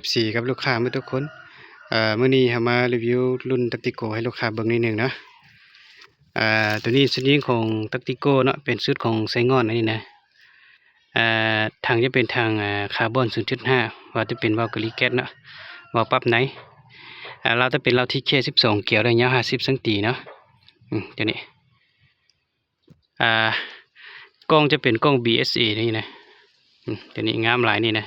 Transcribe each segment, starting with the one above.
FC กับลูกค้าทุกคนมื้อนี้เรามารีวิวรุ่น Tactico ให้ลูกค้าเบิ่งนิดหนึ่งเนาะตัวนี้ชุดยิงของ Tactico เนาะเป็นชุดของไซงอนอันนี้นะทางจะเป็นทางคาร์บอน 0.5 ว่าจะเป็นวาล์วกลิแก๊สเนาะวาล์วปรับไหนเราจะเป็นเราที่แค่12เกี่ยวได้ยาว50ซนเนาะตัวนี้กล้องจะเป็นกล้อง BSA นี่นะตัวนี้งามหลายนี่นะ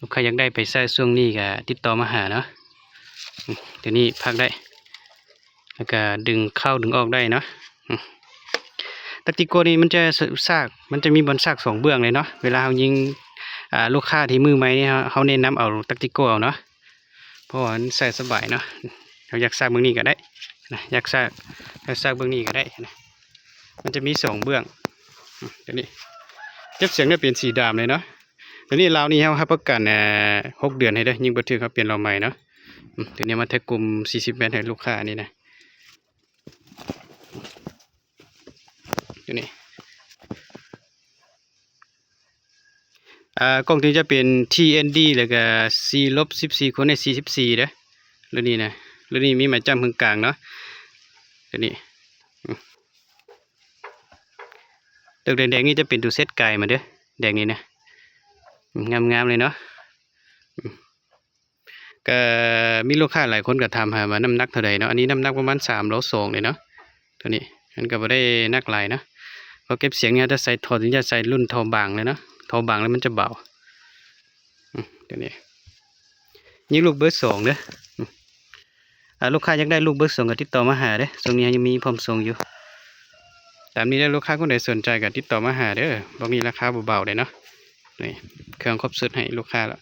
ลูกค้าอยากได้ไปใช้ช่วงนี้ก็ติดต่อมาหาเนาะเดี๋ยวนี้พักได้แล้วก็ดึงเข้าดึงออกได้เนาะTacticoนี่มันจะซากมันจะมีบอลซาก2เบื้องเลยเนาะเวลาเรายิงลูกค้าที่มือใหม่นี่เขาแนะนำเอาTacticoเอาเนาะเพราะว่ามันใส่สบายเนาะเราอยากซากเบื้องนี้ก็ได้นะอยากซากเบื้องนี้ก็ได้นะมันจะมี2เบื้องเดี๋ยวนี้เก็บเสียงเนี่ยเปลี่ยนสีดำเลยเนาะเดี๋ยวนี้เรานี่เขาให้ประกัน6 เดือนให้ได้ยิงบันทึกเขาเปลี่ยนเราใหม่เนาะเดี๋ยวนี้มาแท็กกลุ่ม40เมตรให้ลูกค้านี่นะเดี๋ยวนี้กล้องที่จะเป็น TND แล้วก็C-14คนใน44เด้อรุ่นนี้นะรุ่นนี้มีหมายจำเพิ่งกลางเนาะเดี๋ยวนี้ตัวแดงๆนี่จะเป็นตัวเซตไก่มาเด้อแดงนี้นะงามๆเลยเนาะก็มีลูกค้าหลายคนก็ถามหาว่าน้ำหนักเท่าใดเนาะอันนี้น้ำหนักประมาณ3 โล 2เลยเนาะตัวนี้มันก็บ่ได้นักหลายนะพอเก็บเสียงเนี่ยจะใส่ท่อถึงจะใส่รุ่นท่อบางเลยเนาะท่อบางแล้วมันจะเบาตัวนี้ยิงลูกเบอร์2เด้อลูกค้าอยากได้ลูกเบอร์2ก็ติดต่อมาหาเด้อตรงนี้ยังมีพร้อมส่งอยู่ตามนี้ได้ลูกค้าคนใดสนใจก็ติดต่อมาหาเด้อบอกนี้ราคาเบาๆเลยเนาะนี่เครื่องครบเซตให้ลูกค้าแล้ว